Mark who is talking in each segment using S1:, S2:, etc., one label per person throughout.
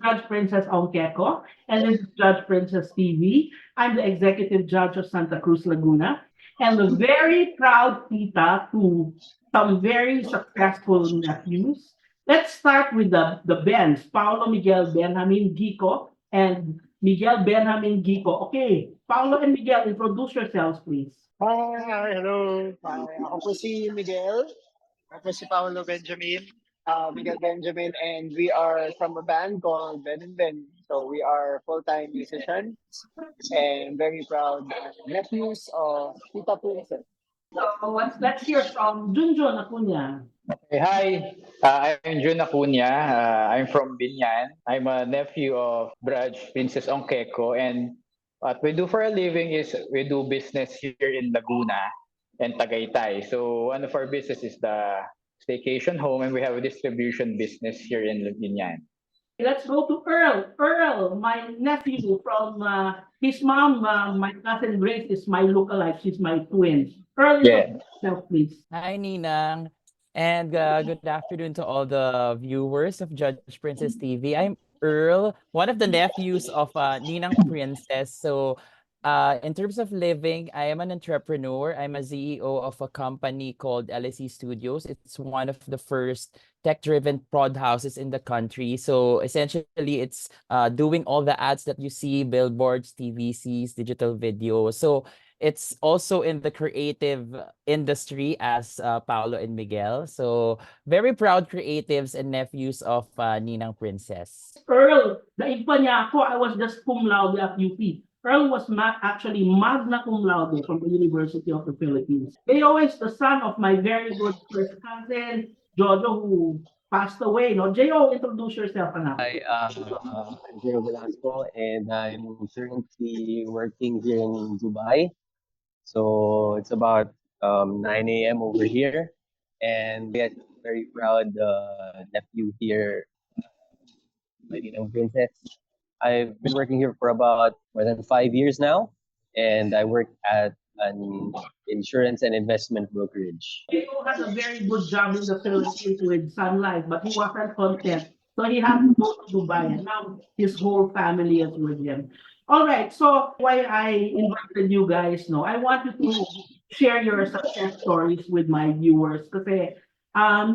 S1: Judge Princess Ongkeko, and this is Judge Princess TV. I'm the Executive Judge of Santa Cruz, Laguna, and the very proud tita to some very successful nephews. Let's start with the Bens, Paulo Miguel Benjamin Gico and Miguel Benjamin Gico. Okay, Paulo and Miguel, introduce yourselves, please.
S2: Hi, hello. Hi, ako po si Miguel. Ako po si Paolo Benjamin. Miguel Benjamin, and we are from a band called Ben and Ben. So we are full-time musicians and very proud nephews of Tita Princess.
S1: So let's hear from Junjun Acuña.
S3: Hey, hi, I'm Jun Acuña. I'm from Binyan. I'm a nephew of Braj Princess Ongkeko, and what we do for a living is we do business here in Laguna and Tagaytay. So one of our business is the staycation home, and we have a distribution business here in Binyan.
S1: Let's go to Earl. Earl, my nephew from his mom, my cousin Grace is my lookalike. She's my twin. Earl,
S3: Yeah.
S1: yourself, please.
S4: Hi, Ninang. And good afternoon to all the viewers of Judge Princess TV. I'm Earl, one of the nephews of Ninang Princess. So, in terms of living, I am an entrepreneur. I'm a CEO of a company called LSE Studios. It's one of the first tech-driven prod houses in the country. So, essentially, it's doing all the ads that you see, billboards, TVCs, digital video. So, it's also in the creative industry as Paolo and Miguel. So very proud creatives and nephews of Ninang Princess.
S1: Earl, daig pa niya ako. I was just cum laude at UP. Earl was actually magna cum laude from the University of the Philippines. J.O. is the son of my very good first cousin, Jojo, who passed away. No? J.O., introduce yourself. Anak.
S5: Hi, I'm Jero Velasco, and I'm currently working here in Dubai. So it's about 9 a.m. over here, and we are very proud nephew here, my Ninang Princess. I've been working here for about more than 5 years now, and I work at an insurance and investment brokerage.
S1: J.O. had a very good job in the Philippines with Sun Life, but he wasn't content. So he had to go to Dubai, and now his whole family is with him. All right, so why I invited you guys, no, I want you to share your success stories with my viewers kasi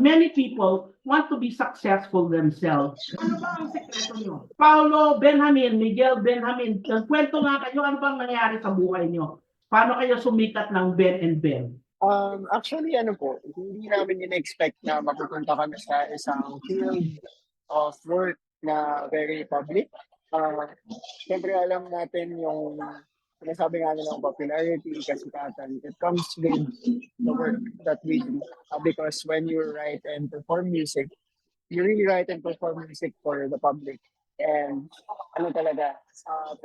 S1: many people want to be successful themselves. Ano ba ang sekreto nyo? Paulo Benjamin, Miguel Benjamin, kwento nga kayo, ano bang nangyari sa buhay nyo? Paano kayo sumikat ng Ben and Ben?
S2: Actually, ano po, hindi namin in-expect na mapupunta kami sa isang field of work na very public. Siyempre alam natin yung sinasabi nga nila ng popularity, kasikatan. It comes with the work that we do. Because when you write and perform music, you really write and perform music for the public. And ano talaga.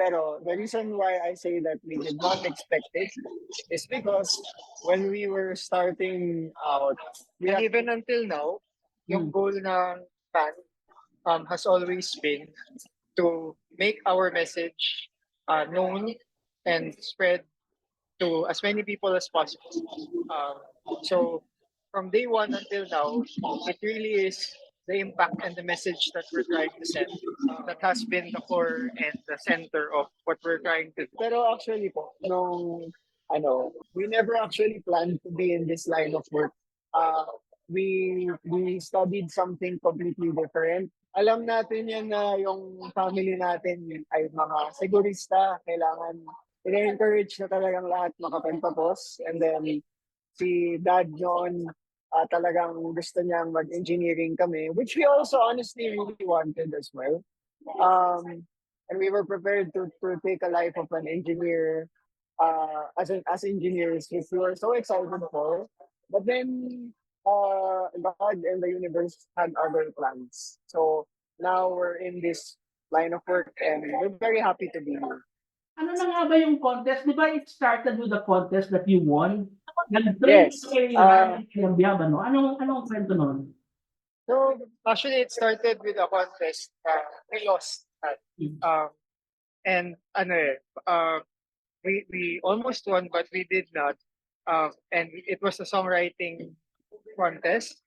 S2: Pero the reason why I say that we did not expect it is because when we were starting out, and even until now, yung goal ng band has always been to make our message known and spread to as many people as possible. So from day one until now, it really is the impact and the message that we're trying to send that has been the core and the center of what we're trying to do. Pero actually po, we never actually planned to be in this line of work. We studied something completely different. Alam natin yan na yung family natin ay mga segurista, kailangan i-encourage na talagang lahat makapagtapos. And then si Dad John, talagang gusto niyang mag-engineering kami, which we also honestly really wanted as well. And we were prepared to take a life of an engineer as engineers, which we were so excited for. But then God and the universe had other plans. So now we're in this line of work and we're very happy to be here.
S1: Ano na nga ba yung contest? Di ba it started with the contest that you won?
S2: Yes.
S1: No? Anong kwento nun?
S2: So actually it started with a contest. We lost that. And we almost won but we did not. And it was a songwriting contest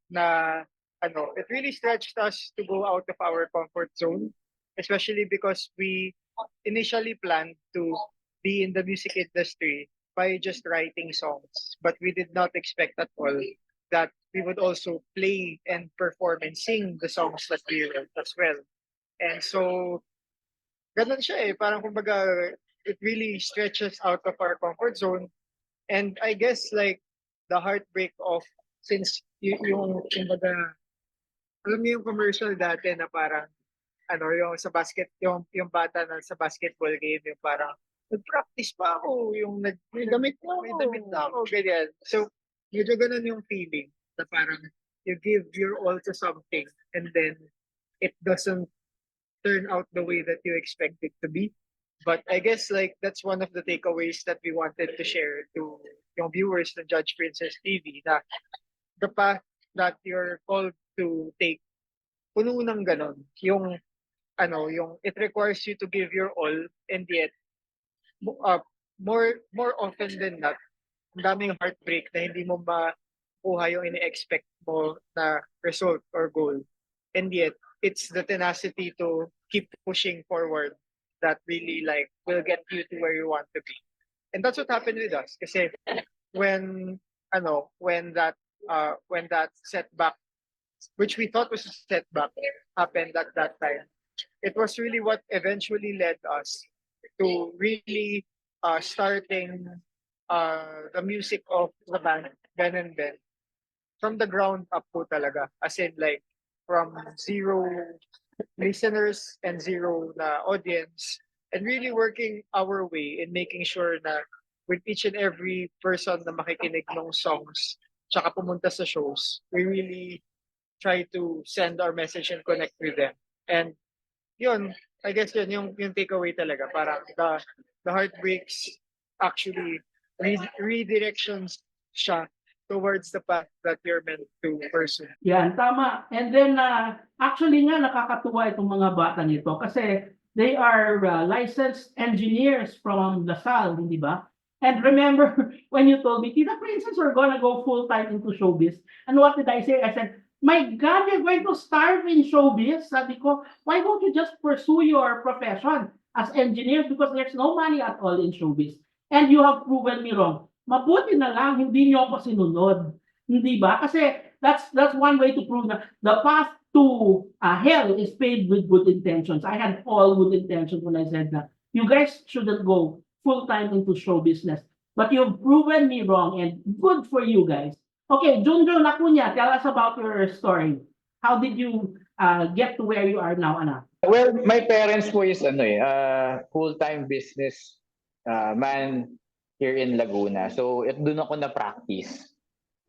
S2: na it really stretched us to go out of our comfort zone, especially because we initially planned to be in the music industry by just writing songs, but we did not expect at all that we would also play and perform and sing the songs that we wrote as well. And so, ganun siya eh. Parang kumbaga, it really stretches out of our comfort zone. And I guess like the heartbreak of, since yung kumbaga, alam niyo yung commercial dati na parang yung sa yung bata na sa basketball game, yung parang nag-practice pa ako, yung may damit na ako, ganyan. So, medyo ganun yung feeling na parang you give your all to something and then it doesn't turn out the way that you expect it to be. But I guess like that's one of the takeaways that we wanted to share to yung viewers ng Judge Princess TV, na the path that you're called to take, puno ng ganon. Yung it requires you to give your all, and yet more often than not, ang daming heartbreak na hindi mo makuha yung ini-expect mo na result or goal. And yet, it's the tenacity to keep pushing forward that really like will get you to where you want to be. And that's what happened with us. Kasi when that setback, which we thought was a setback, happened at that time, it was really what eventually led us to really starting the music of the band Ben and Ben from the ground up po talaga. As in like from zero listeners and zero na audience, and really working our way in making sure na with each and every person na makikinig ng songs tsaka pumunta sa shows, we really try to send our message and connect with them. And yun, I guess yun yung takeaway talaga. Parang the heartbreaks actually redirections siya towards the path that you're meant to pursue.
S1: Yan, tama. And then, actually nga, nakakatuwa itong mga bata nito kasi they are licensed engineers from Lasal, hindi ba? And remember, when you told me, Tita Princess, we're gonna go full-time into showbiz. And what did I say? I said, my God, you're going to starve in showbiz. Sabi ko, why don't you just pursue your profession as engineers? Because there's no money at all in showbiz. And you have proven me wrong. Mabuti na lang, hindi niyo ako sinunod. Hindi ba? Kasi that's one way to prove na the path to hell is paved with good intentions. I had all good intentions when I said that. You guys shouldn't go full-time into show business. But you've proven me wrong, and good for you guys. Okay, Junjo Nakunya, tell us about your story. How did you get to where you are now, anak?
S3: Well, my parents po is full-time business man here in Laguna. So, doon ako na-practice.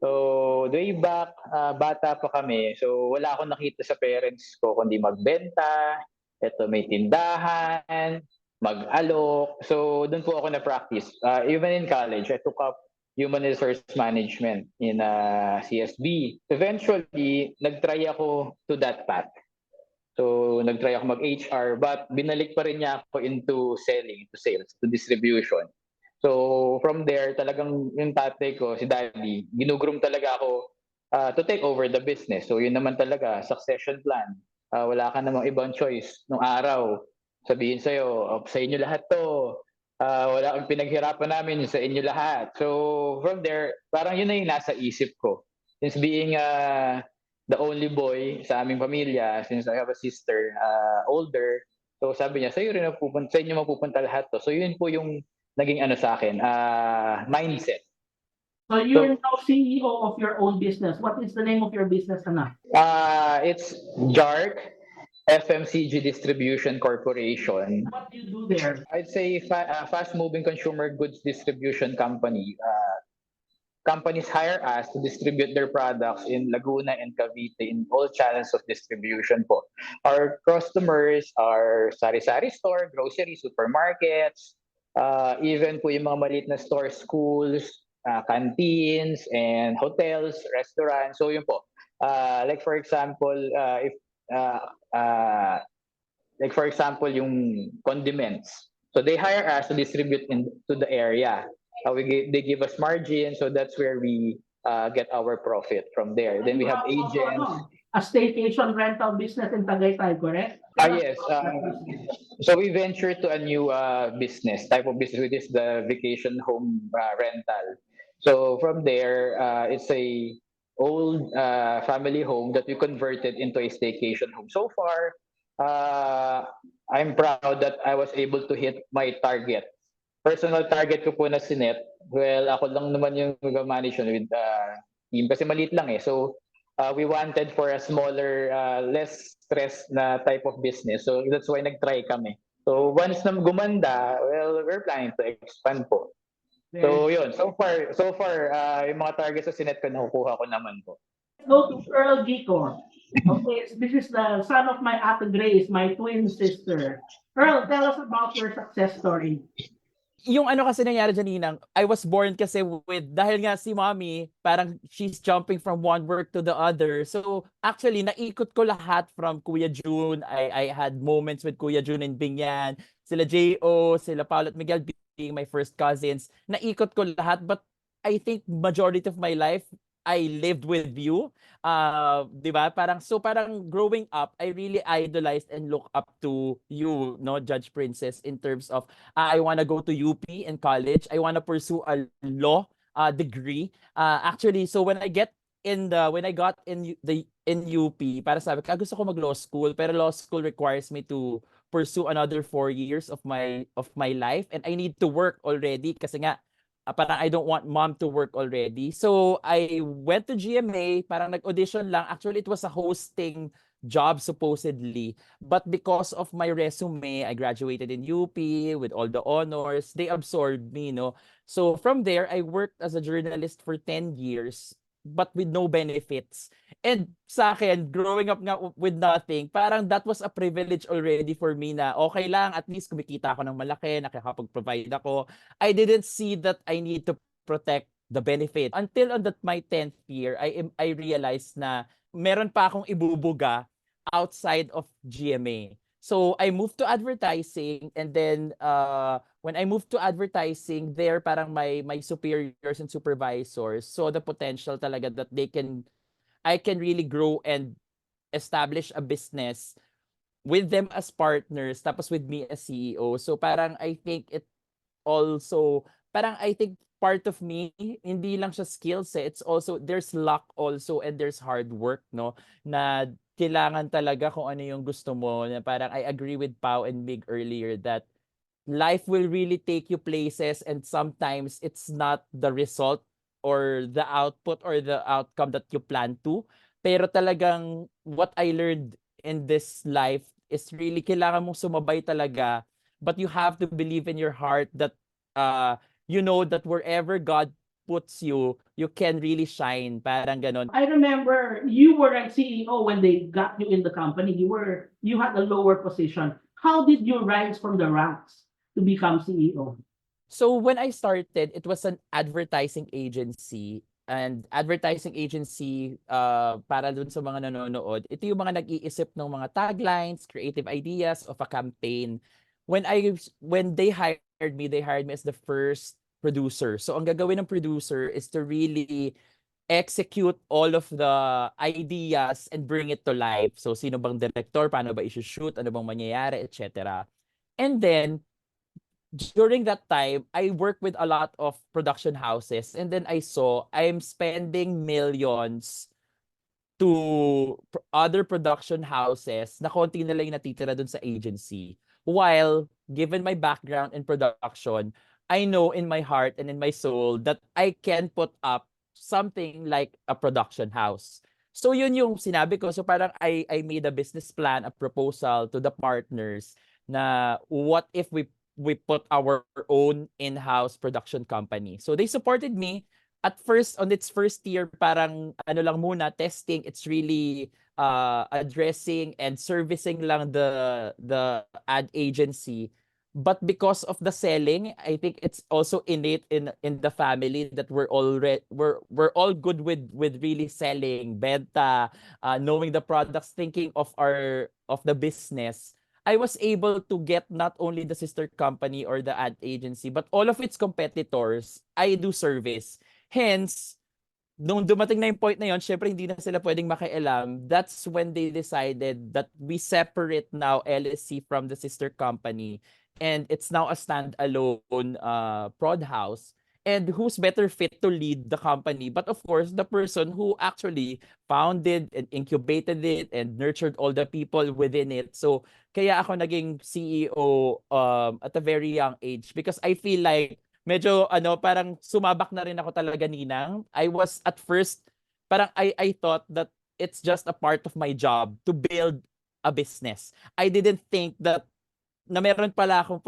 S3: So, way back, bata pa kami. So, wala akong nakita sa parents ko kundi magbenta, may tindahan, mag-alok. So, doon po ako na-practice. Even in college, I took up Human Resource Management in CSB. Eventually, nag-try ako to that path. So, nag-try ako mag-HR, but binalik pa rin niya ako into selling, into sales, to distribution. So, from there, talagang yung tatay ko, si daddy, ginugroom talaga ako to take over the business. So, yun naman talaga, succession plan. Wala ka namang ibang choice nung araw. Sabihin sa'yo, sa inyo lahat to. Wala kang pinaghirapan namin sa inyo lahat. So, from there, parang yun na yung nasa isip ko. Since being the only boy sa aming pamilya, since I have a sister older, so sabi niya, sa inyo mapupunta lahat to. So, yun po yung naging sa akin, mindset.
S1: So you're now CEO of your own business. What is the name of your business, anak?
S3: It's JARC, FMCG Distribution Corporation.
S1: What do you do there?
S3: I'd say fast-moving consumer goods distribution company. Companies hire us to distribute their products in Laguna and Cavite in all channels of distribution po. Our customers are sari-sari store, grocery, supermarkets, even po yung mga maliit na stores, schools, canteens, and hotels, restaurants. So yun po. Like for example, yung condiments. So they hire us to distribute into the area. They give us margin, so that's where we get our profit from there. Then we have agents.
S1: a staycation rental business in Tagaytay, correct?
S3: Yes. So we venture to a new type of business, which is the vacation home rental. So from there, it's a old family home that we converted into a staycation home. So far, uh, I'm proud that I was able to hit my target. Personal target ko po na sinet, well, ako lang naman yung mag-manage yun with team kasi maliit lang eh. So we wanted for a smaller, less stress na type of business. So that's why nag-try kami. So once na gumanda, well, we're planning to expand po. So yun, so far, yung mga targets sa sinet ko, nakukuha ko naman po.
S1: Go to Earl Gicor. Okay, this is the son of my Ate Grace, my twin sister. Earl, tell us about your success story.
S4: Yung ano kasi nangyari dyan, Ninang, I was born kasi dahil nga si mommy, parang she's jumping from one work to the other. So, actually, naikot ko lahat from Kuya Jun. I had moments with Kuya Jun and Bingyan, sila J.O., sila Paolo at Miguel being my first cousins. Naikot ko lahat, but I think majority of my life, I lived with you. 'Di ba? Parang growing up, I really idolized and look up to you, no, Judge Princess, in terms of I want to go to UP in college. I want to pursue a law degree. Actually, so when I got in UP, para sabi ko, gusto ko mag-law school, pero law school requires me to pursue another 4 years of my life, and I need to work already kasi nga parang I don't want mom to work already. So I went to GMA, parang nag-audition lang. Actually, it was a hosting job supposedly. But because of my resume, I graduated in UP with all the honors. They absorbed me, no? So from there, I worked as a journalist for 10 years, but with no benefits. And sa akin, growing up nga with nothing, parang that was a privilege already for me na okay lang, at least kumikita ako ng malaki, nakakapag-provide ako. I didn't see that I need to protect the benefit. Until on my 10th year, I realized na meron pa akong ibubuga outside of GMA. So I moved to advertising, and then when I moved to advertising, there parang my superiors and supervisors saw the potential talaga that I can really grow and establish a business with them as partners, tapos with me as CEO. So parang I think it also, parang I think part of me, hindi lang siya skills eh. It's also, there's luck also and there's hard work, no? Na kailangan talaga kung ano yung gusto mo. Na parang I agree with Pau and Mig earlier that life will really take you places, and sometimes it's not the result or the output or the outcome that you plan to. Pero talagang what I learned in this life is really kailangan mong sumabay talaga, but you have to believe in your heart that you know that wherever God puts you, you can really shine. Parang ganon.
S1: I remember you were a CEO when they got you in the company. You had a lower position. How did you rise from the ranks to become CEO?
S4: So when I started, it was an advertising agency. And advertising agency, para dun sa mga nanonood, ito yung mga nag-iisip ng mga taglines, creative ideas of a campaign. When they hired me as the first producer. So ang gagawin ng producer is to really execute all of the ideas and bring it to life. So sino bang director, paano ba i-shoot, ano bang mangyayari, etc. And then during that time, I worked with a lot of production houses, and then I saw I'm spending millions to other production houses na konti na lang yung natitira dun sa agency. While, given my background in production, I know in my heart and in my soul that I can put up something like a production house. So yun yung sinabi ko. So parang I made a business plan, a proposal to the partners na what if we put our own in-house production company. So they supported me. At first, on its first year, parang ano lang muna, testing. It's really addressing and servicing lang the ad agency. But because of the selling, I think it's also innate in the family that we're all good with really selling, benta, knowing the products, thinking of the business. I was able to get not only the sister company or the ad agency, but all of its competitors. I do service. Hence, nung dumating na yung point na yon, syempre hindi na sila pwedeng makialam. That's when they decided that we separate now LSC from the sister company, and it's now a standalone prod house. And who's better fit to lead the company? But of course, the person who actually founded and incubated it and nurtured all the people within it. So kaya ako naging CEO at a very young age, because I feel like medyo parang sumabak na rin ako talaga, Ninang. I was at first parang I thought that it's just a part of my job to build a business. I didn't think that na meron pala akong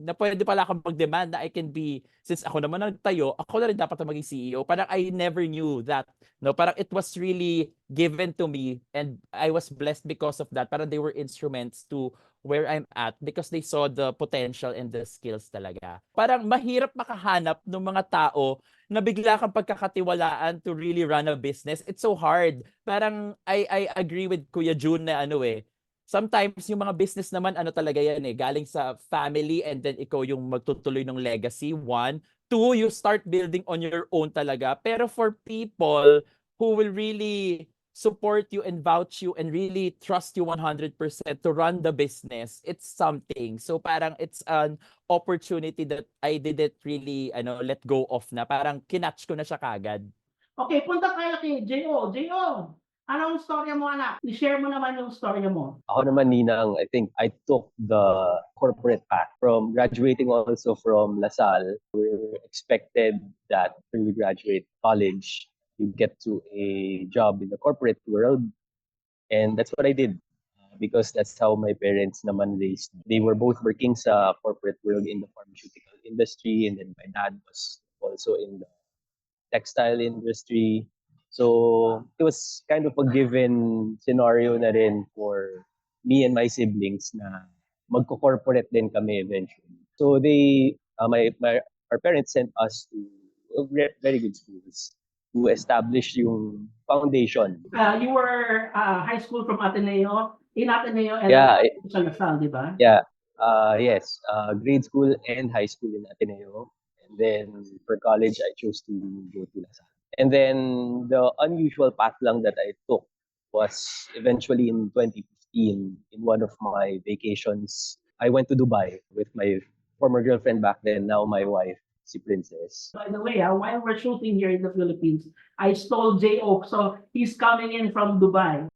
S4: na pwede pala akong mag-demand na I can be, since ako naman nagtayo, ako na rin dapat na maging CEO. Parang I never knew that. No, parang it was really given to me, and I was blessed because of that. Parang they were instruments to where I'm at because they saw the potential and the skills talaga. Parang mahirap makahanap ng mga tao na bigla kang pagkakatiwalaan to really run a business. It's so hard. Parang I agree with Kuya Jun na sometimes yung mga business naman talaga yan galing sa family, and then ikaw yung magtutuloy ng legacy. One. Two, you start building on your own talaga. Pero for people who will really support you and vouch you and really trust you 100% to run the business, it's something. So parang it's an opportunity that I didn't really let go of na. Parang kinatch ko na siya kagad.
S1: Okay, punta tayo kay J.O. J.O., anong storya mo, anak? I-share mo naman yung storya mo.
S5: Ako naman, Ninang, I think I took the corporate path. From graduating also from LaSalle, we're expected that when we graduate college, you get to a job in the corporate world. And that's what I did. Because that's how my parents naman raised me. They were both working sa corporate world in the pharmaceutical industry, and then my dad was also in the textile industry. So it was kind of a given scenario na rin for me and my siblings na magko-corporate din kami eventually. So our parents sent us to very good schools to establish yung foundation.
S1: You were high school from Ateneo, in Ateneo, and
S5: Yeah,
S1: sa LaSalle, di ba?
S5: yeah. Yes, grade school and high school in Ateneo. And then for college, I chose to go to LaSalle. And then the unusual path lang that I took was eventually in 2015, in one of my vacations, I went to Dubai with my former girlfriend back then, now my wife, si Princess.
S1: By the way, while we're shooting here in the Philippines, I stole J.O. So he's coming in from Dubai.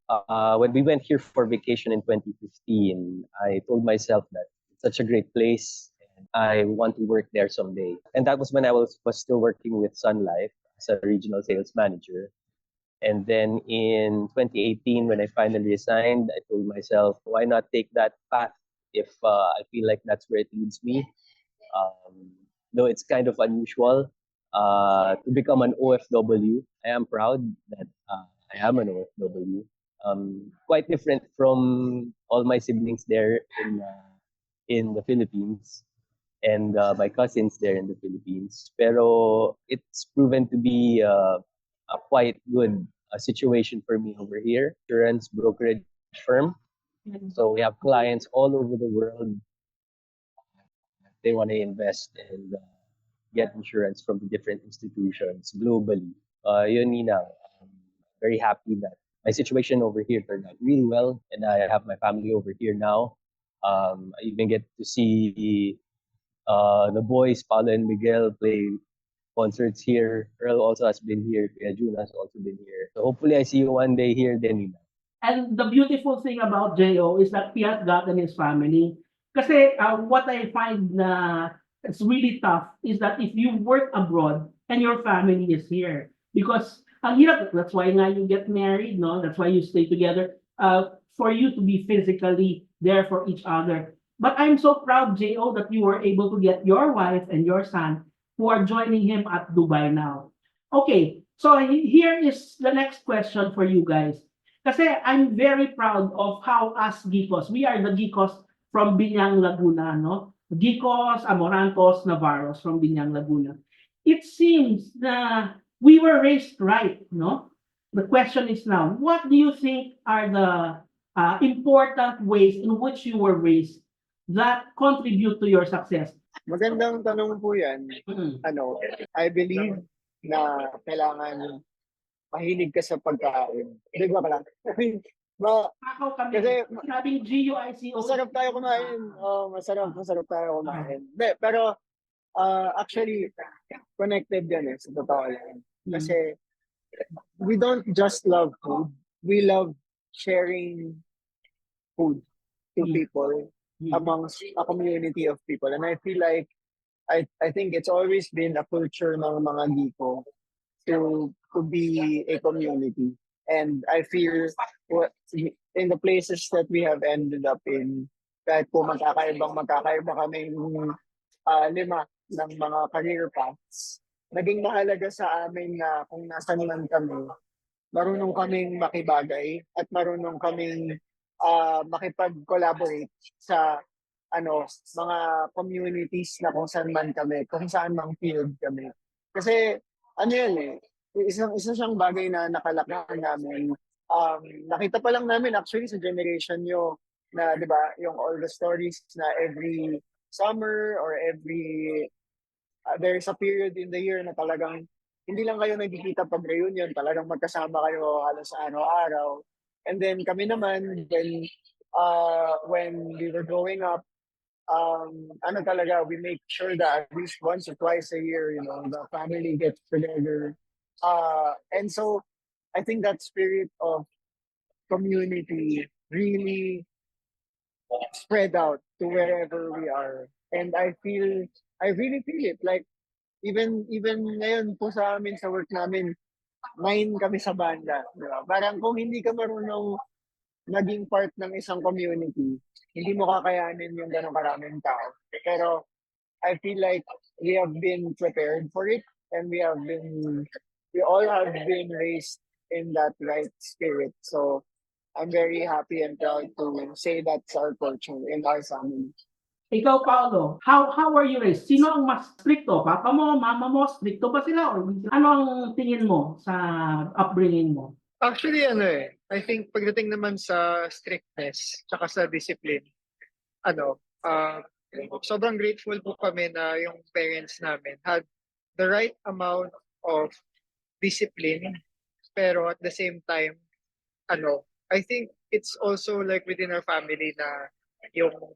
S5: When we went here for vacation in 2015, I told myself that it's such a great place and I want to work there someday. And that was when I was still working with Sun Life as a regional sales manager. And then in 2018, when I finally resigned, I told myself, why not take that path if I feel like that's where it leads me? Though it's kind of unusual to become an OFW. I am proud that I am an OFW. Quite different from all my siblings there in the Philippines and my cousins there in the Philippines. Pero it's proven to be a quite good situation for me over here. Insurance brokerage firm. So we have clients all over the world. They want to invest and get insurance from the different institutions globally. Yun, Nina, I'm very happy that my situation over here turned out really well, and I have my family over here now. I even get to see the boys, Paolo and Miguel, play concerts here. Earl also has been here. Kuya Jun has also been here. So hopefully I see you one day here, Denina.
S1: And the beautiful thing about J.O. is that he has gotten his family. Kasi what I find na it's really tough is that if you work abroad and your family is here, because ang hirap, that's why nga you get married, no? That's why you stay together, for you to be physically there for each other. But I'm so proud, J.O., that you were able to get your wife and your son who are joining him at Dubai now. Okay, so here is the next question for you guys. Kasi I'm very proud of how us Geekos, we are the Geekos from Binyang, Laguna, no? Geekos, Amorantos, Navarros from Binyang, Laguna. It seems that we were raised right, no? The question is now, what do you think are the important ways in which you were raised that contribute to your success?
S2: Magandang tanong po yan.
S1: Mm.
S2: I believe na kailangan mahilig ka sa pagkain. Di ba lang?
S1: Ako kami.
S2: Kasi
S1: Sabing GUICO.
S2: masarap tayo kumain. Masarap tayo kumain. Hindi, pero actually, connected yan sa totoo lang. Kasi we don't just love food. We love sharing food to people amongst a community of people. And I feel like I think it's always been a culture ng mga Giko to be a community. And I feel in the places that we have ended up in, kahit po magkakaiba kami lima ng mga career paths, naging mahalaga sa amin na kung nasan man kami, marunong kaming makibagay at marunong kaming makipag-collaborate sa mga communities na kung saan man kami, kung saan mang field kami. Kasi yan isa siyang bagay na nakalaki namin. Nakita pa lang namin actually sa generation nyo na 'di ba, yung all the stories na every summer or every there's a period in the year na talagang hindi lang kayo nagkikita pag reunion, talagang magkasama kayo halos araw-araw. And then kami naman, when we were growing up, talaga, we make sure that at least once or twice a year, the family gets together. And so, I think that spirit of community really spread out to wherever we are. And I really feel it. Like, even ngayon po sa amin, sa work namin, 9 kami sa banda. Diba? Parang kung hindi ka marunong naging part ng isang community, hindi mo kakayanin yung ganong karaming tao. Pero I feel like we have been prepared for it, and we all have been raised in that right spirit. So I'm very happy and proud to say that's our culture in our family.
S1: Ikaw, Paolo, how were you raised? Sino ang mas stricto? Papa mo, mama mo, stricto ba sila? Or ano ang tingin mo sa upbringing mo?
S6: Actually, I think pagdating naman sa strictness tsaka sa discipline, sobrang grateful po kami na yung parents namin had the right amount of discipline, pero at the same time, I think it's also like within our family na yung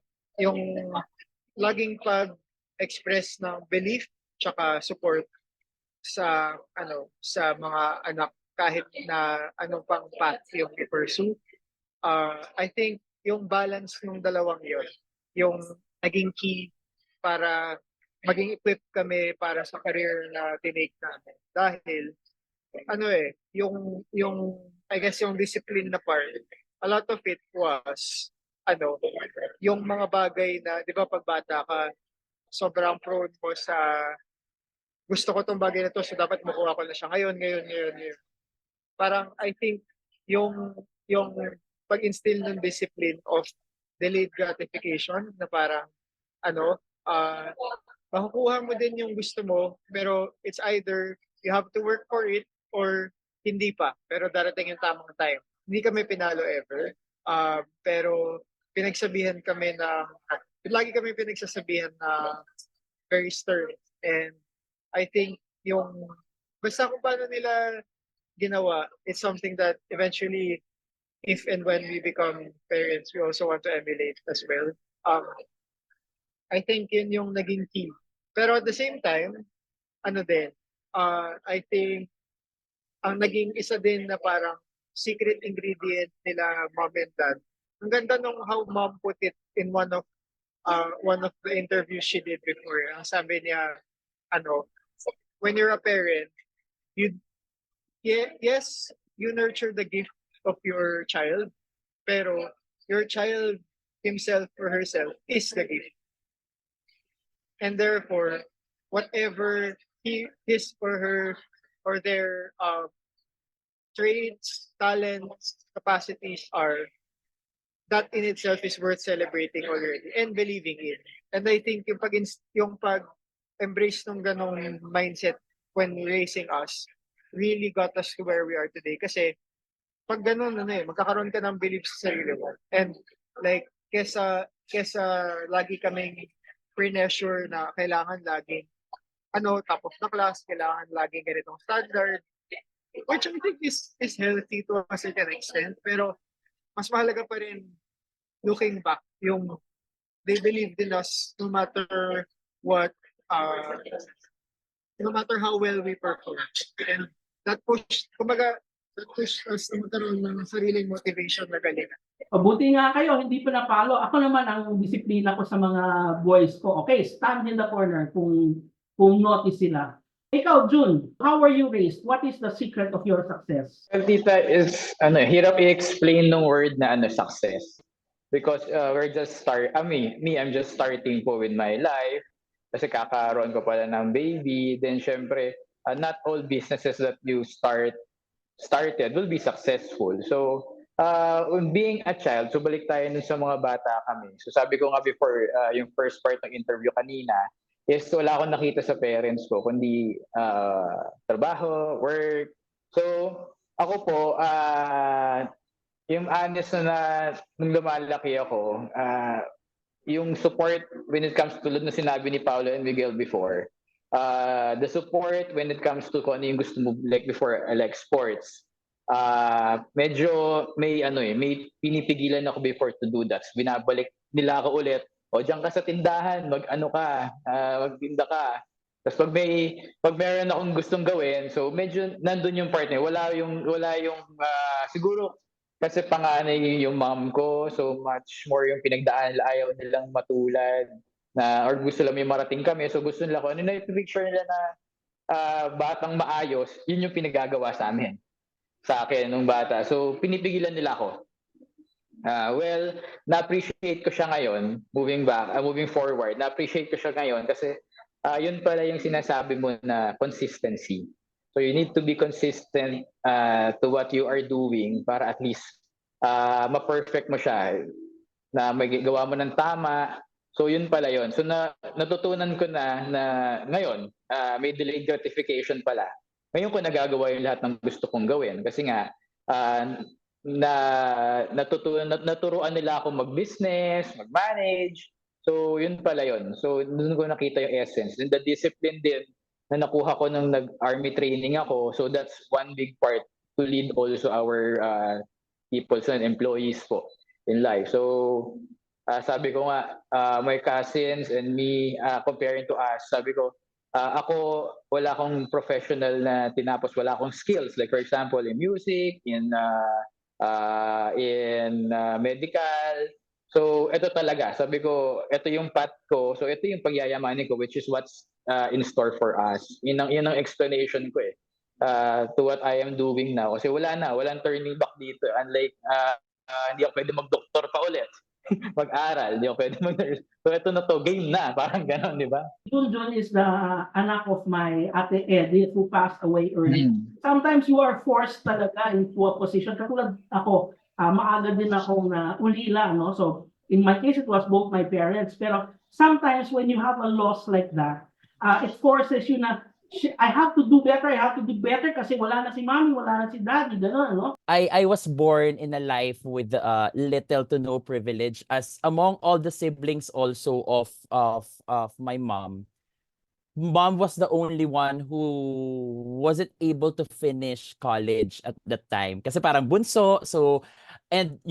S6: laging pag-express ng belief tsaka support sa sa mga anak kahit na anong pang path yung i-pursue. I think yung balance ng dalawang yon yung naging key para maging equipped kami para sa career na tinake namin. Dahil yung I guess yung discipline na part, a lot of it was yung mga bagay na 'di ba pag bata ka sobrang prone mo sa gusto ko tong bagay na to so dapat makuha ko na siya ngayon. Parang I think yung pag-instill ng discipline of delayed gratification na parang makukuha mo din yung gusto mo pero it's either you have to work for it or hindi pa pero darating yung tamang time. Hindi kami pinalo ever. Pero pinagsabihan kami lagi kami pinagsasabihan na very stern, and I think yung basta kung paano nila ginawa, it's something that eventually if and when we become parents, we also want to emulate as well. I think yun yung naging key. Pero at the same time, I think ang naging isa din na parang secret ingredient nila mom and dad. Ang ganda nung how mom put it in one of the interviews she did before. Ang sabi niya, when you're a parent, yes, you nurture the gift of your child, pero your child himself or herself is the gift. And therefore, whatever his or her or their traits, talents, capacities are, that in itself is worth celebrating already and believing in. And I think yung pag-embrace ng ganong mindset when raising us really got us to where we are today. Kasi pag ganon, magkakaroon ka ng belief sa sarili mo. And like, kesa lagi kaming pre-measure na kailangan laging top of the class, kailangan laging ganitong standard. which I think is healthy to a certain extent, pero mas mahalaga pa rin looking back, yung they believed in us no matter what, uh, no matter how well we perform. And kumbaga, that pushed us na magkaroon ng sariling motivation na galingan.
S1: Buti nga kayo, hindi pa napalo. Ako naman ang disiplina ko sa mga boys ko. Okay, stand in the corner kung notice sila. Ikaw, Jun, how were you raised? What is the secret of your success?
S3: Well, tita, is hirap i-explain ng word na success. Because we're just I'm just starting po with my life. Kasi kakaroon ko pala ng baby. Then syempre, not all businesses that you started will be successful. So, being a child, so balik tayo nun sa mga bata kami. So sabi ko nga before, yung first part ng interview kanina, is wala akong nakita sa parents ko, kundi trabaho, work. So, ako po, yung honest na nung lumalaki ako, yung support when it comes to tulad na sinabi ni Paolo and Miguel before, the support when it comes to kung ano yung gusto mo, like before, like sports, medyo may pinipigilan ako before to do that. Binabalik nila ako ulit, o diyan ka sa tindahan, magtinda ka. Tapos pag meron akong gustong gawin, so medyo nandun yung partner. Wala yung siguro kasi panganay yung mom ko, so much more yung pinagdaan nila, ayaw nilang matulad na or gusto lang may marating kami, so gusto nila ko ano na picture nila na batang maayos, yun yung pinagagawa sa akin nung bata. So pinipigilan nila ako. Well, na-appreciate ko siya ngayon, moving forward, na-appreciate ko siya ngayon kasi yun pala yung sinasabi mo na consistency. So you need to be consistent to what you are doing para at least ma-perfect mo siya, na may gawa mo ng tama. So yun pala yun. So natutunan ko na ngayon, may delayed gratification pala. Ngayon ko nagagawa yung lahat ng gusto kong gawin kasi nga naturuan nila ako mag-business, mag-manage. So yun pala yun. So doon ko nakita yung essence. And the discipline din na nakuha ko nung nag-army training ako. So that's one big part to lead also our people and employees po in life. So sabi ko nga, my cousins and me, comparing to us, sabi ko, ako wala akong professional na tinapos, wala akong skills. Like for example, in music, in medical. So ito talaga, sabi ko, ito yung path ko. So ito yung pagyayamanin ko, which is what's in store for us. Yun ang explanation ko to what I am doing now. Kasi walang turning back dito. Unlike, hindi ako pwede mag-doktor pa ulit. Mag-aral, hindi ako pwede mag-nurse. So ito na to, game na. Parang gano'n, di ba?
S1: Jun is the anak of my Ate Edith who passed away early. Sometimes you are forced talaga into a position. Katulad ako, maaga din akong ulila, no? So in my case, it was both my parents. Pero sometimes when you have a loss like that, it forces you na, I have to do better kasi wala na si mommy, wala na si daddy, gano'n, no?
S4: I was born in a life with little to no privilege, as among all the siblings also of my mom. Mom was the only one who wasn't able to finish college at that time. Kasi parang bunso, so, and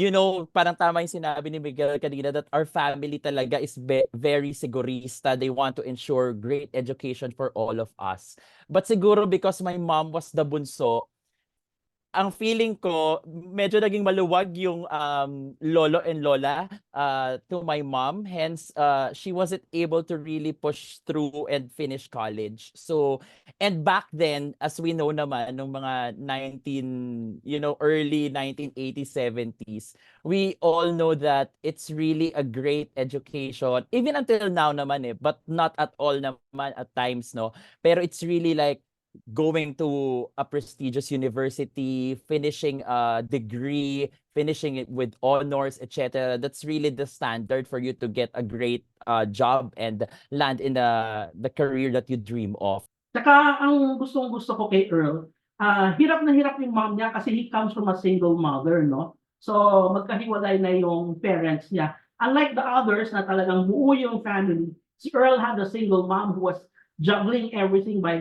S4: parang tama yung sinabi ni Miguel kanina that our family talaga is very sigurista. They want to ensure great education for all of us. But siguro because my mom was the bunso, ang feeling ko, medyo naging maluwag yung lolo and lola to my mom. Hence, she wasn't able to really push through and finish college. So, and back then, as we know naman, nung mga early 1980s, 70s, we all know that it's really a great education. Even until now naman but not at all naman at times, no? Pero it's really like, going to a prestigious university, finishing a degree, finishing it with honors, etc. That's really the standard for you to get a great job and land in the career that you dream of.
S1: Saka ang gusto ko kay Earl, hirap na hirap yung mom niya kasi he comes from a single mother, no? So magkahiwalay na yung parents niya. Unlike the others na talagang buo yung family, si Earl had a single mom who was juggling everything by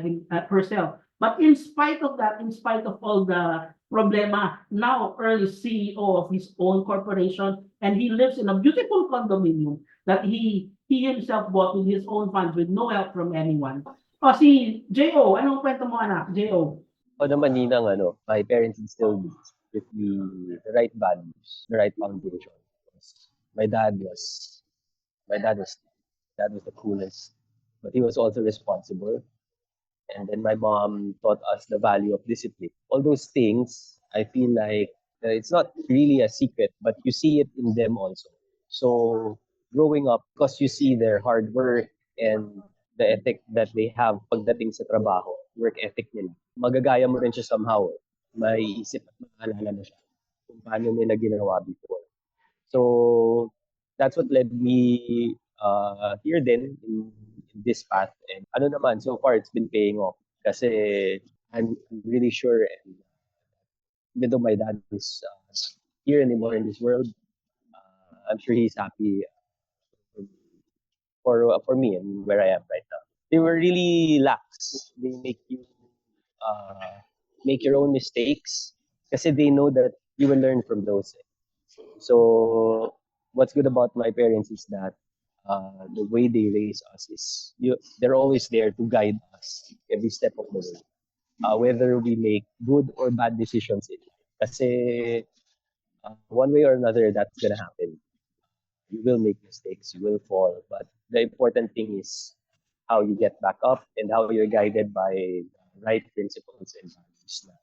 S1: herself. But in spite of that, in spite of all the problema, now Earl is CEO of his own corporation and he lives in a beautiful condominium that he himself bought with his own funds with no help from anyone. O si J.O., anong kwento mo anak? J.O.
S5: Ako naman ninang my parents instilled with me the right values, the right foundation. My dad was my dad was the coolest, but he was also responsible. And then my mom taught us the value of discipline. All those things, I feel like it's not really a secret, but you see it in them also. So growing up, because you see their hard work and the ethic that they have pagdating sa trabaho, work ethic nila, magagaya mo rin siya somehow. May isip at maalala mo siya kung paano nila ginawa before. So that's what led me here then in this path. And ano naman, so far it's been paying off. Kasi I'm really sure, and even though my dad is here anymore in this world, I'm sure he's happy for me and where I am right now. They were really lax. They make you make your own mistakes kasi they know that you will learn from those. So what's good about my parents is that the way they raise us is they're always there to guide us every step of the way. Whether we make good or bad decisions in life. Kasi one way or another, that's gonna happen. You will make mistakes, you will fall, but the important thing is how you get back up and how you're guided by the right principles and values na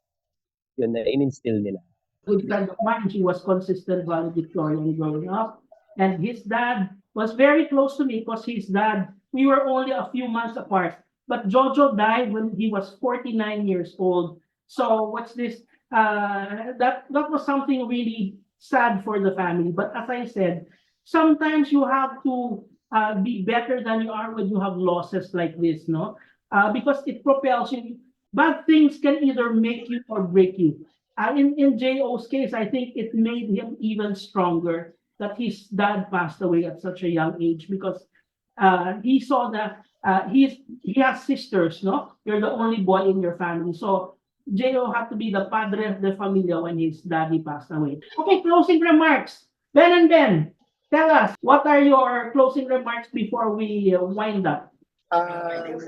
S5: yun na in-instill nila.
S1: Good friend of mine, he was consistent valedictorian growing up. And his dad was very close to me because his dad, we were only a few months apart. But Jojo died when he was 49 years old. So what's this? That was something really sad for the family. But as I said, sometimes you have to be better than you are when you have losses like this, no? Because it propels you. Bad things can either make you or break you. In J.O.'s case, I think it made him even stronger that his dad passed away at such a young age because he saw that he has sisters, no? You're the only boy in your family. So J.O. had to be the padre de familia when his daddy passed away. Okay, closing remarks. Ben and Ben, tell us, what are your closing remarks before we wind up?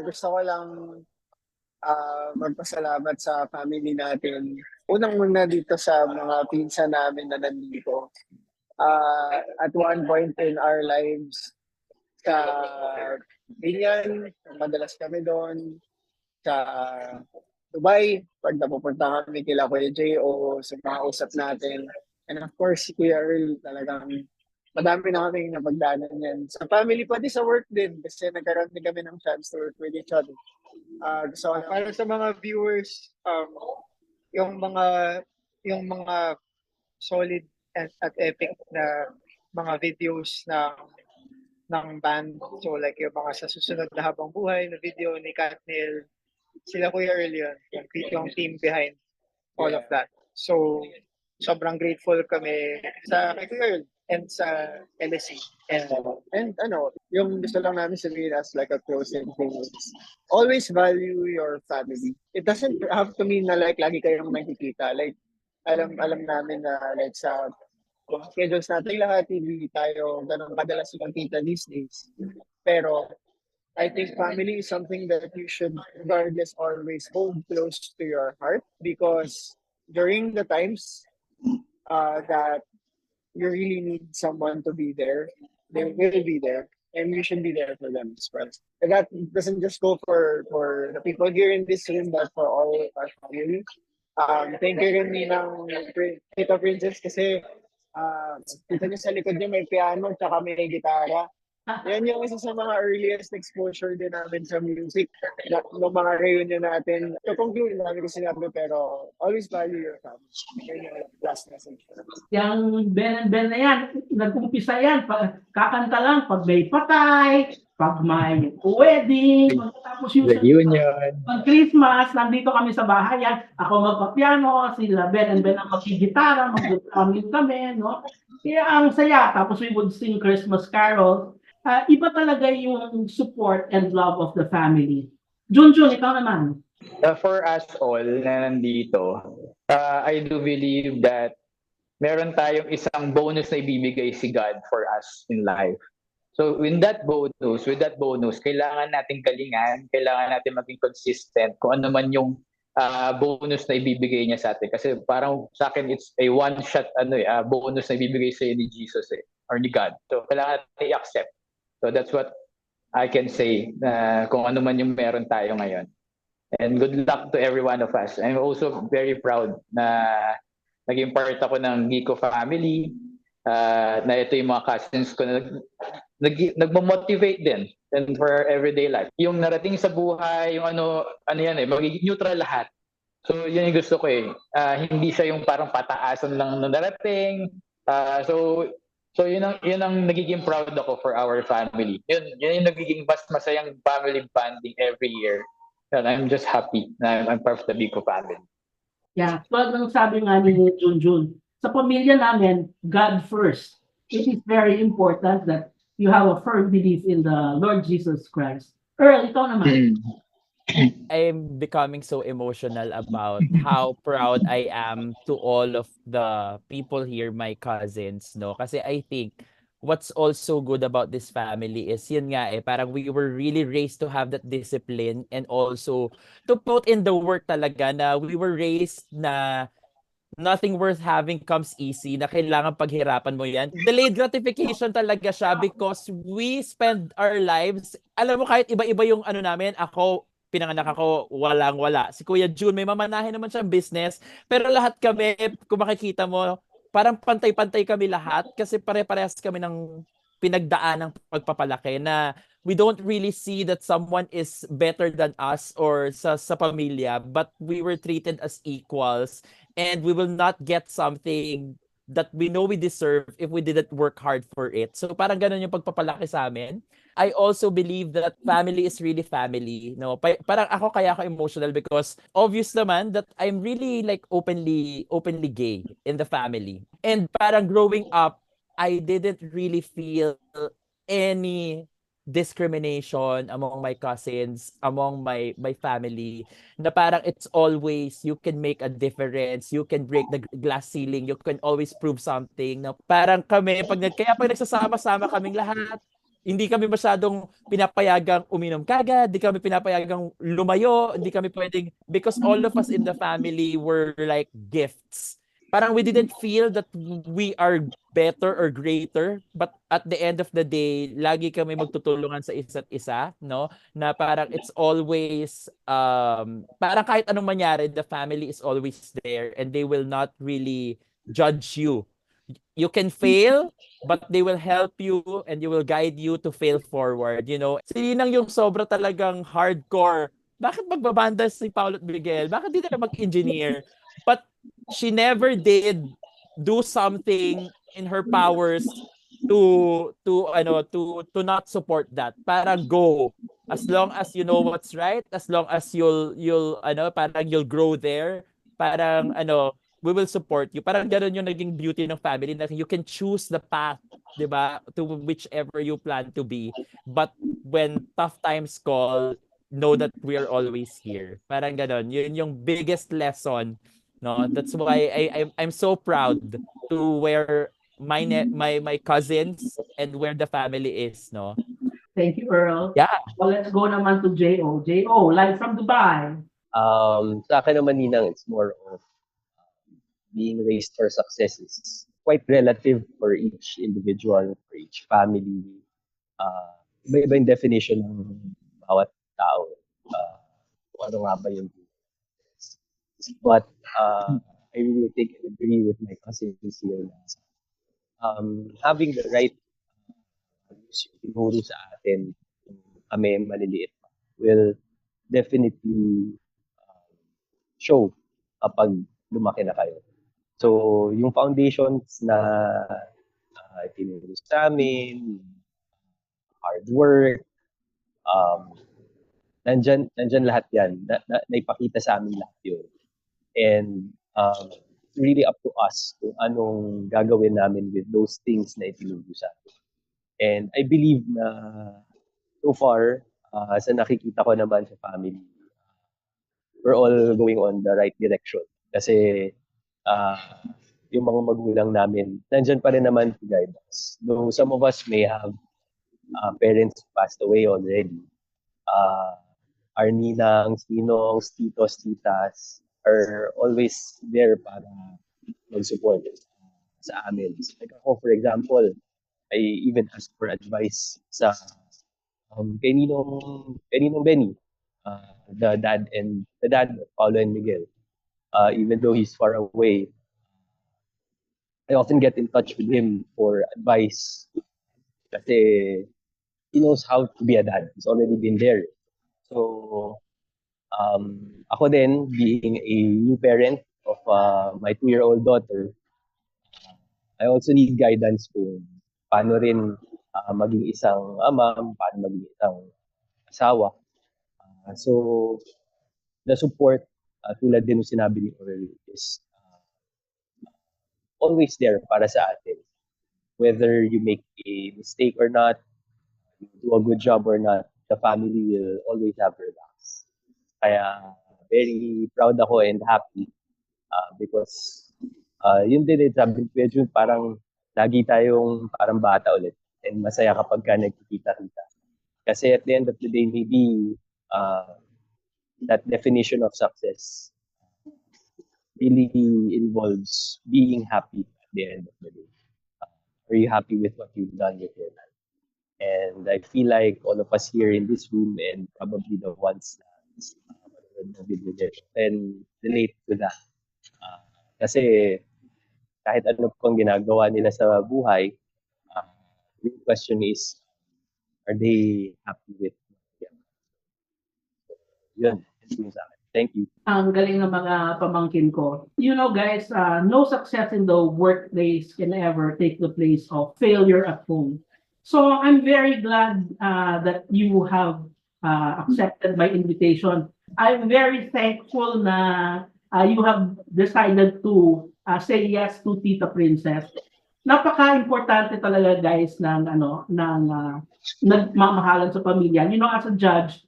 S2: Gusto ko lang magpasalamat sa family natin. Unang-una dito sa mga pinsan namin na nandito. At one point in our lives, sa Binyan, madalas kami doon. Sa Dubai, pag napupunta kami kila Kuya J.O., sa mga usap natin. And of course, si Kuya Earl, talagang madami na kami napagdaanan yan. Sa family, pati sa work din, kasi nagkaroon din kami ng chance to work with each other. So,
S6: Para sa mga viewers, yung mga solid at epic na mga videos ng band. So like yung mga sa susunod na habang buhay na video ni Katnil, sila Kuya Earl yun, yung team behind all of that. So sobrang grateful kami sa kay Kuya Earl and sa LSE.
S2: And yung gusto lang namin sabihin as like a closing thing is always value your family. It doesn't have to mean na like lagi kayong nakikita. Like alam namin na like sa schedules natin lahat, hindi tayo ganun kadalas makita these days. Pero I think family is something that you should regardless always hold close to your heart because during the times that you really need someone to be there, they will be there, and you should be there for them as well. And that doesn't just go for the people here in this room, but for all our family. Thank you rin ng Tita Princess kasi kita niyo sa likod niyo may piano tsaka may gitara. Yan yung isa sa mga earliest exposure din namin sa music ng mga reunion natin. To conclude, namin ko sinabi pero always value your family. Yan yung last message.
S1: Yung Ben and Ben na yan, nag-umpisa yan, kakanta lang pag may patay, pag may wedding, tapos yung
S3: Reunion.
S1: pag Christmas, nandito kami sa bahay yan, ako magpa-piano, sila Ben and Ben ang mag-gitara, mag-drumming kami, no? Kaya ang saya, tapos we would sing Christmas carols. Iba talaga yung support and love of the family. Junjun, ikaw naman.
S3: For us all na nandito, I do believe that meron tayong isang bonus na ibibigay si God for us in life. So with that bonus, kailangan nating galingan, kailangan natin maging consistent kung ano man yung bonus na ibibigay niya sa atin. Kasi parang sa akin, it's a one-shot bonus na ibibigay sa ni Jesus or ni God. So kailangan natin i-accept. So that's what I can say kung ano man yung meron tayo ngayon. And good luck to every one of us. I'm also very proud na naging part ako ng Gico family, na ito yung mga cousins ko na nagmo-motivate din and for everyday life. Yung narating sa buhay, yung ano yan magiging neutral lahat. So yun yung gusto ko eh. Hindi siya yung parang pataasan lang nung narating. So yun ang nagiging proud ako for our family. Yun yung nagiging mas masayang family bonding every year. And I'm just happy na I'm part of the Bico family.
S1: Yeah, tulad ng sabi nga ni Junjun, sa pamilya namin, God first. It is very important that you have a firm belief in the Lord Jesus Christ. Earl, ikaw naman.
S4: I'm becoming so emotional about how proud I am to all of the people here, my cousins, no? Kasi I think what's also good about this family is yun nga parang we were really raised to have that discipline and also to put in the work talaga na we were raised na nothing worth having comes easy, na kailangan paghirapan mo yan. Delayed gratification talaga siya because we spend our lives, alam mo kahit iba-iba yung ano namin, ako, pinanganak ako, walang-wala. Si Kuya Jun, may mamanahin naman siyang business, pero lahat kami, kung makikita mo, parang pantay-pantay kami lahat kasi pare-parehas kami ng pinagdaan ng pagpapalaki na we don't really see that someone is better than us or sa pamilya, but we were treated as equals and we will not get something that we know we deserve if we didn't work hard for it. So parang ganun yung pagpapalaki sa amin. I also believe that family is really family. No, parang ako kaya ako emotional because obvious naman that I'm really like openly gay in the family. And parang growing up, I didn't really feel any discrimination among my cousins, among my family, na parang it's always you can make a difference, you can break the glass ceiling, you can always prove something. Na parang kami kaya pag nagsasama-sama kaming lahat, hindi kami masyadong pinapayagang uminom kagad, hindi kami pinapayagang lumayo, hindi kami pwedeng because all of us in the family were like gifts. Parang we didn't feel that we are better or greater, but at the end of the day, lagi kami magtutulungan sa isa't isa, no? Na parang it's always parang kahit anong mangyari, the family is always there and they will not really judge you. You can fail, but they will help you and you will guide you to fail forward, you know. Si Ninang yung sobra talagang hardcore. Bakit magbabanda si Paolo at Miguel? Bakit di na mag-engineer? But she never did do something in her powers to not support that. Parang go. As long as you know what's right, as long as parang you'll grow there, parang we will support you. Parang gano'n yung naging beauty ng family na you can choose the path, 'di ba, to whichever you plan to be. But when tough times call, know that we are always here. Parang gano'n. Yun yung biggest lesson, no? That's why I'm so proud to where my cousins and where the family is, no?
S1: Thank you, Earl.
S4: Yeah.
S1: Well, let's go naman to J.O. J.O., live from Dubai.
S5: Sa akin naman, Ninang, it's more of being raised for success is quite relative for each individual, for each family. Iba-iba yung definition ng bawat tao. Kung ano nga ba yung But I really think and agree with my cousins here na having the right values yung tinuro sa atin kung kami maliliit pa will definitely show kapag lumaki na kayo. So, yung foundations na tinuro sa amin, hard work, nandyan lahat yan. Naipakita sa amin lahat yun. And it's really up to us kung anong gagawin namin with those things na itinuro sa amin. And I believe na so far, sa nakikita ko naman sa family, we're all going on the right direction. Kasi uh, yung mga magulang namin, nandyan pa rin naman to guide us. Though some of us may have parents who passed away already. Our ninangs, ninongs, titos, titas are always there para mag-support sa amin. Like ako, for example, I even ask for advice sa kay Ninong Benny, the dad of Paulo and Miguel. Even though he's far away, I often get in touch with him for advice kasi he knows how to be a dad. He's already been there. So, ako din, being a new parent of my 2-year-old daughter, I also need guidance kung paano rin maging isang ama, paano maging isang asawa. So, the support, tulad din ng sinabi ni Earl, is always there para sa atin. Whether you make a mistake or not, you do a good job or not, the family will always have your backs. Kaya very proud ako and happy because yun din sabi ko Jun, parang lagi tayong parang bata ulit and masaya kapag ka nagkikita-kita. Kasi at the end of the day, maybe that definition of success really involves being happy at the end of the day. Are you happy with what you've done with your life? And I feel like all of us here in this room and probably the ones na video can relate to that. Kasi kahit ano pang ginagawa nila sa buhay, the question is, are they happy with them? Yun yung sa akin. Thank you.
S1: Ang galing ng mga pamangkin ko. You know guys, no success in the workplace can ever take the place of failure at home. So I'm very glad that you have accepted my invitation. I'm very thankful na you have decided to say yes to Tita Princess. Napaka-importante talaga guys ng nagmamahalan sa pamilya. You know, as a judge,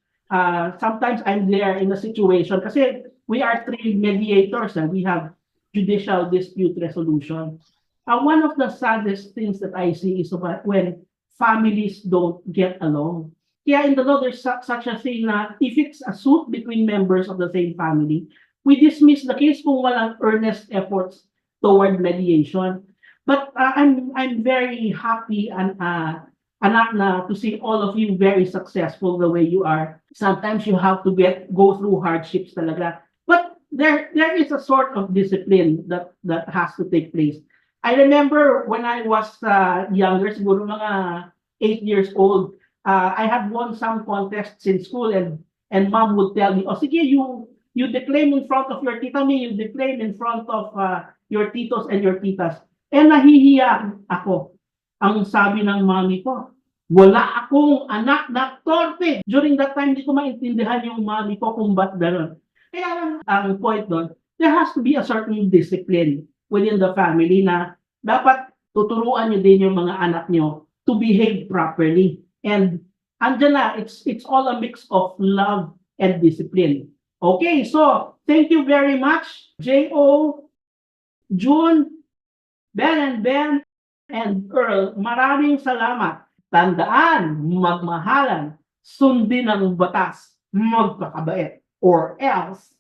S1: sometimes I'm there in a situation kasi we are trained mediators and we have judicial dispute resolution. One of the saddest things that I see is when families don't get along. Kaya in the law, there's such a thing na if it's a suit between members of the same family, we dismiss the case kung walang earnest efforts toward mediation. But I'm very happy and anak na to see all of you very successful the way you are. Sometimes you have to go through hardships talaga. But there is a sort of discipline that has to take place. I remember when I was younger, siguro mga 8 years old, I had won some contests in school and mom would tell me, oh sige, you declaim in front of your tita me, you declaim in front of your titos and your titas. And nahihiya ako. Ang sabi ng mami ko, wala akong anak na torpe. During that time, hindi ko maintindihan yung mami ko kung ba't gano'n. Kaya ang point doon, there has to be a certain discipline within the family na dapat tuturuan nyo din yung mga anak nyo to behave properly. And andyan na, it's all a mix of love and discipline. Okay, so thank you very much, J.O., June, Ben and Earl. Maraming salamat. Tandaan, magmahalan, sundin ang batas, magpakabait, or else